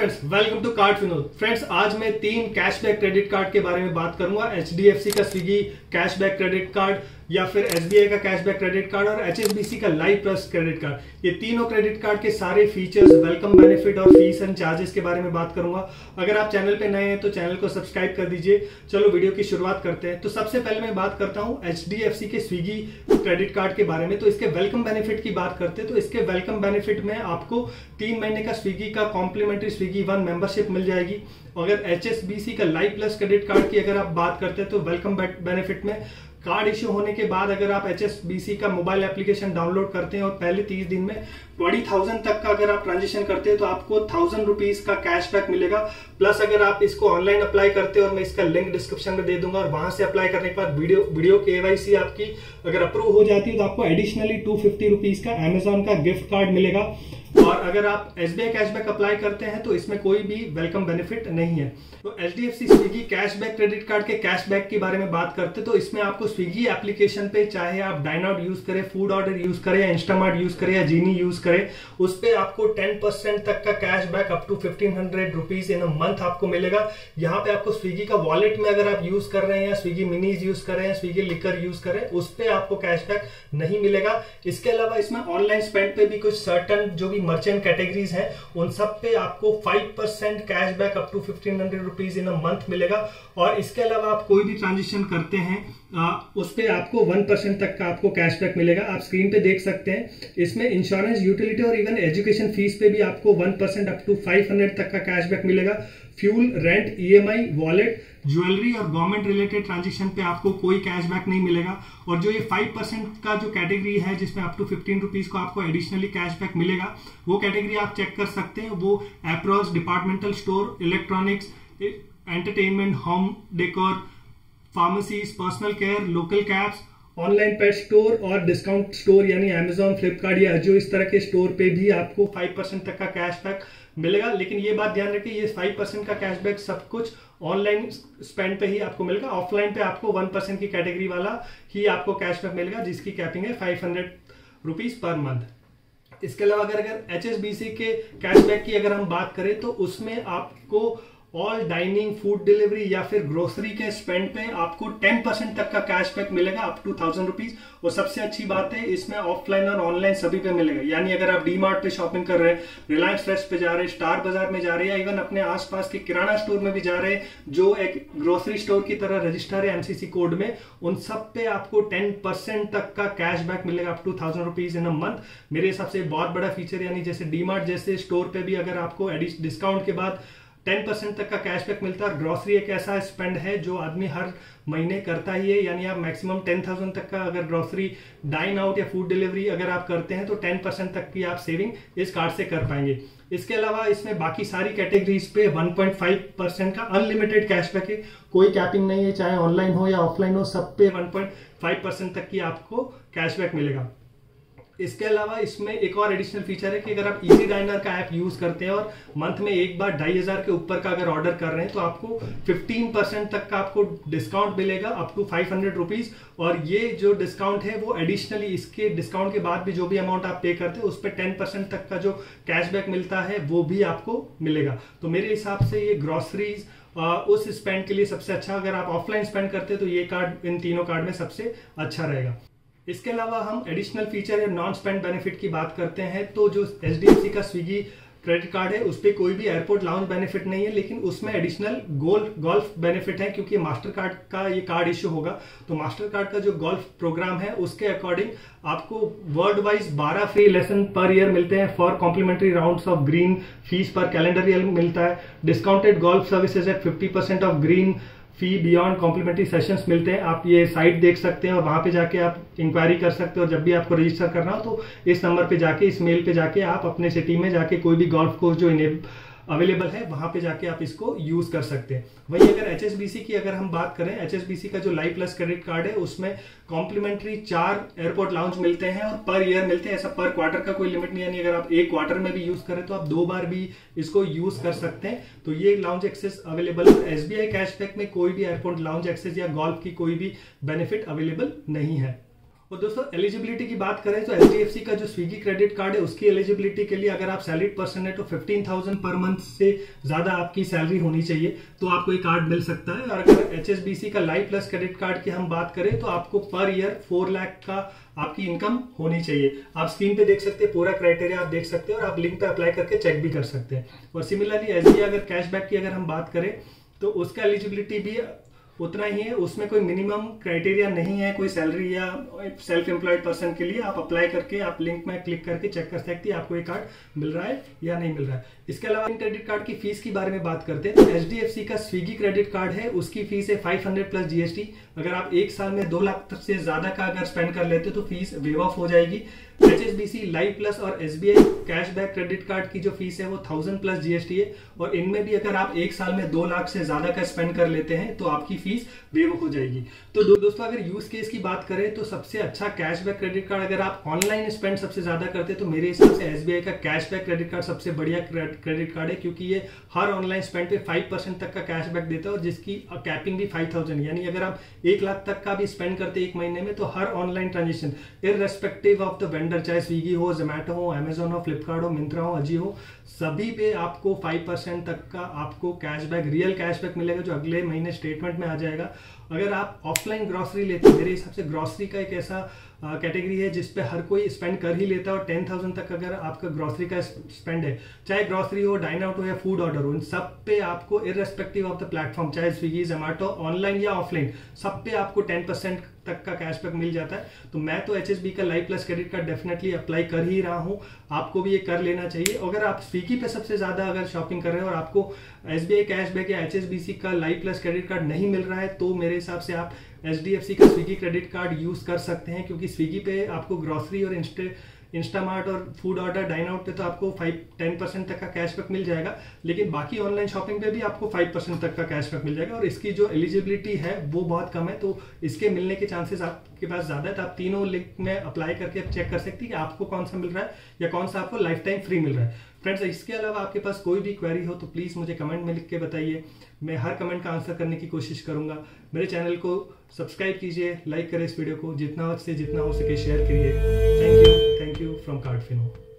Friends, welcome to card Vinod. Friends, आज मैं 3 cashback credit card के बारे में बात करूंगा। एचडीएफसी का स्विगी कैशबैक क्रेडिट कार्ड या फिर एसबीआई का कैशबैक क्रेडिट कार्ड और एचएसबीसी का लाइव प्लस क्रेडिट कार्ड। ये तीनों क्रेडिट कार्ड के सारे फीचर्स, वेलकम बेनिफिट और फीस एंड चार्जेस के बारे में बात करूंगा। अगर आप चैनल पे नए हैं तो चैनल को सब्सक्राइब कर दीजिए। चलो वीडियो की शुरुआत करते हैं। तो सबसे पहले मैं बात करता हूं एचडीएफसी के स्विगी क्रेडिट कार्ड के बारे में। तो इसके वेलकम बेनिफिट की बात करते हैं तो इसके वेलकम बेनिफिट में आपको 3 महीने का स्विगी का कॉम्प्लीमेंट्री स्विगी वन मेंबरशिप मिल जाएगी। अगर एचएसबीसी का लाइव प्लस क्रेडिट कार्ड की अगर आप बात करते हैं तो वेलकम बेनिफिट में कार्ड इश्यू होने के बाद अगर आप एचएसबीसी का मोबाइल एप्लीकेशन डाउनलोड करते हैं और पहले 30 दिन में 20,000 तक का अगर आप ट्रांजेक्शन करते हैं तो आपको 1000 रुपीज का कैशबैक मिलेगा। प्लस अगर आप इसको ऑनलाइन अप्लाई करते हैं और मैं इसका लिंक डिस्क्रिप्शन में दे दूंगा और वहां से अप्लाई करने के बाद वीडियो केवाईसी आपकी अगर अप्रूव हो जाती है तो आपको एडिशनली 250 रुपीज का अमेजॉन का गिफ्ट कार्ड मिलेगा। और अगर आप एसबीआई कैशबैक अप्लाई करते हैं तो इसमें कोई भी वेलकम बेनिफिट नहीं है। तो HDFC Swiggy cashback credit card के कैशबैक के बारे में बात करते हैं तो इसमें आपको स्विगी एप्लीकेशन पे चाहे आप डाइन आउट यूज करें, फूड ऑर्डर यूज करें या इंस्टामार्ट यूज करें या जीनी यूज करें, उस पे आपको 10% तक का cashback up to 1500 rupees in a month आपको मिलेगा। यहाँ पे आपको स्विगी का वॉलेट में अगर आप यूज कर रहे हैं या स्विगी मिनीज यूज कर रहे हैं, स्विगी लिकर यूज करें, उस पे आपको कैशबैक नहीं मिलेगा। इसके अलावा इसमें ऑनलाइन स्पेंड पे भी कुछ सर्टन जो भी मर्चेंट कैटेगरीज हैं उन सब पे आपको 5% cashback up to 1500 rupees in a month मिलेगा। और इसके अलावा आप कोई भी ट्रांजेक्शन करते हैं उस पे आपको 1% तक का आपको कैशबैक मिलेगा। आप स्क्रीन पे देख सकते हैं इसमें इंश्योरेंस, यूटिलिटी और इवन एजुकेशन फीस पे भी आपको 1% अप टू 500 तक का कैशबैक मिलेगा। Fuel, rent, EMI, wallet, jewellery और गवर्नमेंट रिलेटेड ट्रांजेक्शन पे आपको कोई कैशबैक नहीं मिलेगा। और जो ये 5% का जो कैटेगरी है जिसमें अप टू 15 रुपीज को आपको एडिशनली कैशबैक मिलेगा, वो कैटेगरी आप चेक कर सकते हैं। वो approach, departmental store, electronics, entertainment, home decor, pharmacies, personal care, local cabs, online pet store और डिस्काउंट स्टोर यानी अमेजॉन, फ्लिपकार्ट या अजियो, इस तरह के स्टोर पे भी आपको 5% तक का कैशबैक मिलेगा। लेकिन ये बात ध्यान रखिए, ये 5% का कैशबैक सब कुछ ऑनलाइन स्पेंड पे ही आपको मिलेगा। ऑफलाइन पे आपको 1% की कैटेगरी वाला ही आपको कैशबैक मिलेगा जिसकी कैपिंग है 500 रुपीज पर मंथ। इसके अलावा अगर एचएसबीसी के कैशबैक की अगर हम बात करें तो उसमें आपको ऑल डाइनिंग, फूड डिलीवरी या फिर ग्रोसरी के स्पेंड पे आपको 10% तक का कैशबैक मिलेगा अप टू 1000 रुपीज। और सबसे अच्छी बात है इसमें ऑफलाइन और ऑनलाइन सभी पे मिलेगा। यानी अगर आप डी मार्ट पे शॉपिंग कर रहे हैं, रिलायंस फ्रेश पे जा रहे हैं, स्टार बाजार में जा रहे हैं या इवन अपने आसपास के किराना स्टोर में भी जा रहे हैं जो एक ग्रोसरी स्टोर की तरह रजिस्टर है एमसीसी कोड में, उन सब पे आपको 10% तक का कैशबैक मिलेगा up to 1000 rupees in a month. मेरे हिसाब से बहुत बड़ा फीचर। यानी जैसे डी मार्ट जैसे स्टोर पे भी अगर आपको डिस्काउंट के बाद 10% तक का कैशबैक मिलता है। ग्रोसरी एक ऐसा स्पेंड है जो आदमी हर महीने करता ही है। यानी आप मैक्सिमम 10,000 तक का अगर ग्रोसरी, डाइन आउट या फूड डिलीवरी अगर आप करते हैं तो 10% तक की आप सेविंग इस कार्ड से कर पाएंगे। इसके अलावा इसमें बाकी सारी कैटेगरीज पे 1.5% का अनलिमिटेड कैशबैक है। कोई कैपिंग नहीं है, चाहे ऑनलाइन हो या ऑफलाइन हो, सब पे 1.5% तक की आपको कैशबैक मिलेगा। इसके अलावा इसमें एक और एडिशनल फीचर है कि अगर आप इजी डाइनर का ऐप यूज करते हैं और मंथ में एक बार 2500 के ऊपर का अगर ऑर्डर कर रहे हैं तो आपको 15% तक का आपको डिस्काउंट मिलेगा अप टू 500 रुपीज। और ये जो डिस्काउंट है वो एडिशनली इसके डिस्काउंट के बाद भी जो भी अमाउंट आप पे करते हैं उस पर 10% तक का जो कैशबैक मिलता है वो भी आपको मिलेगा। तो मेरे हिसाब से ये ग्रोसरीज उस स्पेंड के लिए सबसे अच्छा, अगर आप ऑफलाइन स्पेंड करते हैं तो ये कार्ड इन तीनों कार्ड में सबसे अच्छा रहेगा। इसके अलावा हम एडिशनल फीचर या नॉन स्पेंड बेनिफिट की बात करते हैं तो जो एचडीएफसी का स्विगी क्रेडिट कार्ड है उस पर कोई भी एयरपोर्ट लाउंज बेनिफिट नहीं है, लेकिन उसमें एडिशनल गोल्फ बेनिफिट है क्योंकि मास्टर कार्ड का ये कार्ड इश्यू होगा। तो मास्टर कार्ड का जो गोल्फ प्रोग्राम है उसके अकॉर्डिंग आपको world wise 12 free lesson per year मिलते हैं four complimentary rounds of green, fees per calendar year मिलता है। Discounted golf services at 50% off green fee beyond complimentary sessions मिलते हैं। आप ये साइट देख सकते हैं और वहां पे जाके आप इंक्वायरी कर सकते हैं। और जब भी आपको रजिस्टर करना हो तो इस नंबर पे जाके, इस मेल पे जाके आप अपने सिटी में जाके कोई भी गोल्फ कोर्स जो अवेलेबल है वहां पे जाके आप इसको यूज कर सकते हैं। वहीं अगर एचएसबीसी की अगर हम बात करें, एचएसबीसी का जो लाइव प्लस क्रेडिट कार्ड है उसमें कॉम्प्लीमेंट्री 4 एयरपोर्ट लाउंज मिलते हैं और पर ईयर मिलते हैं। ऐसा पर क्वार्टर का कोई लिमिट नहीं, यानी अगर आप एक क्वार्टर में भी यूज करें तो आप 2 बार भी इसको यूज कर सकते हैं। तो ये लाउंज एक्सेस अवेलेबल है। एसबीआई कैशबैक में कोई भी एयरपोर्ट लाउंज एक्सेस या गोल्फ की कोई भी बेनिफिट अवेलेबल नहीं है। और दोस्तों एलिजिबिलिटी की बात करें तो एचडीएफसी का जो स्विगी क्रेडिट कार्ड है उसकी एलिजिबिलिटी के लिए अगर आप सैलरीड पर्सन है तो 15,000 पर मंथ से ज्यादा आपकी सैलरी होनी चाहिए तो आपको ये कार्ड मिल सकता है। और अगर एचएसबीसी का लाइफ प्लस क्रेडिट कार्ड की हम बात करें तो आपको पर ईयर 4 लाख का आपकी इनकम होनी चाहिए। आप स्क्रीन पे देख सकते हैं, पूरा क्राइटेरिया आप देख सकते हैं और आप लिंक पे अप्लाई करके चेक भी कर सकते हैं। और सिमिलरली एसबीआई अगर कैशबैक की अगर हम बात करें तो उसका एलिजिबिलिटी भी उतना ही है, उसमें कोई मिनिमम क्राइटेरिया नहीं है कोई सैलरी या सेल्फ एम्प्लॉयड पर्सन के लिए। आप अप्लाई करके आप लिंक में क्लिक करके चेक कर सकते हैं आपको ये कार्ड मिल रहा है या नहीं मिल रहा है। इसके अलावा क्रेडिट कार्ड की फीस के बारे में बात करते हैं तो एचडीएफसी का स्विगी क्रेडिट कार्ड है, उसकी फीस है 500 प्लस जीएसटी। अगर आप एक साल में 2 लाख से ज्यादा का अगर स्पेंड कर लेते तो फीस वेव ऑफ हो जाएगी। एचएसबीसी लाइफ प्लस और एसबीआई कैशबैक क्रेडिट कार्ड की जो फीस है वो 1000 प्लस जीएसटी है और इनमें भी अगर आप एक साल में 2 लाख से ज्यादा का स्पेंड कर लेते हैं तो आपकी फीस वेव हो जाएगी। तो दोस्तों अगर यूज केस की बात करें तो सबसे अच्छा कैशबैक क्रेडिट कार्ड अगर आप ऑनलाइन स्पेंड सबसे ज्यादा करते हैं तो मेरे हिसाब से एसबीआई का कैशबैक क्रेडिट कार्ड सबसे बढ़िया क्रेडिट कार्ड है, क्योंकि ये हर ऑनलाइन स्पेंड पे 5% तक का कैशबैक देता है और जिसकी कैपिंग भी 5000, यानी अगर आप 1 लाख तक का भी स्पेंड करते एक महीने में तो हर online transaction irrespective of the vendor, चाहे स्विगी हो, जोमैटो हो, अमेजोन हो, फ्लिपकार्ट हो, मिंत्रा हो, अजी हो, सभी पे आपको 5% तक का आपको कैशबैक, रियल कैशबैक मिलेगा जो अगले महीने स्टेटमेंट में आ जाएगा। अगर आप ऑफलाइन ग्रॉसरी लेते हैं, मेरे हिसाब से ग्रॉसरी का एक ऐसा कैटेगरी है जिसपे हर कोई स्पेंड कर ही लेता है और 10,000 तक अगर आपका ग्रॉसरी का स्पेंड है, चाहे ग्रॉसरी हो, डाइन आउट हो या फूड ऑर्डर हो, इन सब पे आपको इररेस्पेक्टिव ऑफ द प्लेटफॉर्म, चाहे स्विगी, जोमैटो, ऑनलाइन या ऑफलाइन, सब पे आपको 10% तक का कैशबैक मिल जाता है। तो मैं तो एचएसबी का life plus credit card definitely apply कर ही रहा हूं, आपको भी ये कर लेना चाहिए। अगर आप स्विगी पे सबसे ज्यादा अगर शॉपिंग कर रहे हैं और आपको एसबीआई कैशबैक या एचएसबीसी का लाइफ प्लस क्रेडिट कार्ड नहीं मिल रहा है तो मेरे हिसाब से आप एचडीएफसी का स्विगी क्रेडिट कार्ड यूज कर सकते हैं, क्योंकि स्विगी पे आपको ग्रॉसरी और इंस्टामार्ट और फूड ऑर्डर, डाइन आउट पे तो आपको 10% तक का कैशबैक मिल जाएगा, लेकिन बाकी ऑनलाइन शॉपिंग पे भी आपको 5% तक का कैशबैक मिल जाएगा और इसकी जो एलिजिबिलिटी है वो बहुत कम है, तो इसके मिलने के चांसेस आपके पास ज्यादा है। तो आप तीनों लिंक में अप्लाई करके चेक कर सकते हैं कि आपको कौन सा मिल रहा है या कौन सा आपको लाइफ टाइम फ्री मिल रहा है। फ्रेंड्स, इसके अलावा आपके पास कोई भी क्वेरी हो तो प्लीज मुझे कमेंट में लिख के बताइए, मैं हर कमेंट का आंसर करने की कोशिश करूंगा। मेरे चैनल को सब्सक्राइब कीजिए, लाइक करें इस वीडियो को, जितना से जितना हो सके शेयर करिए। Thank you from कार्डफिनो।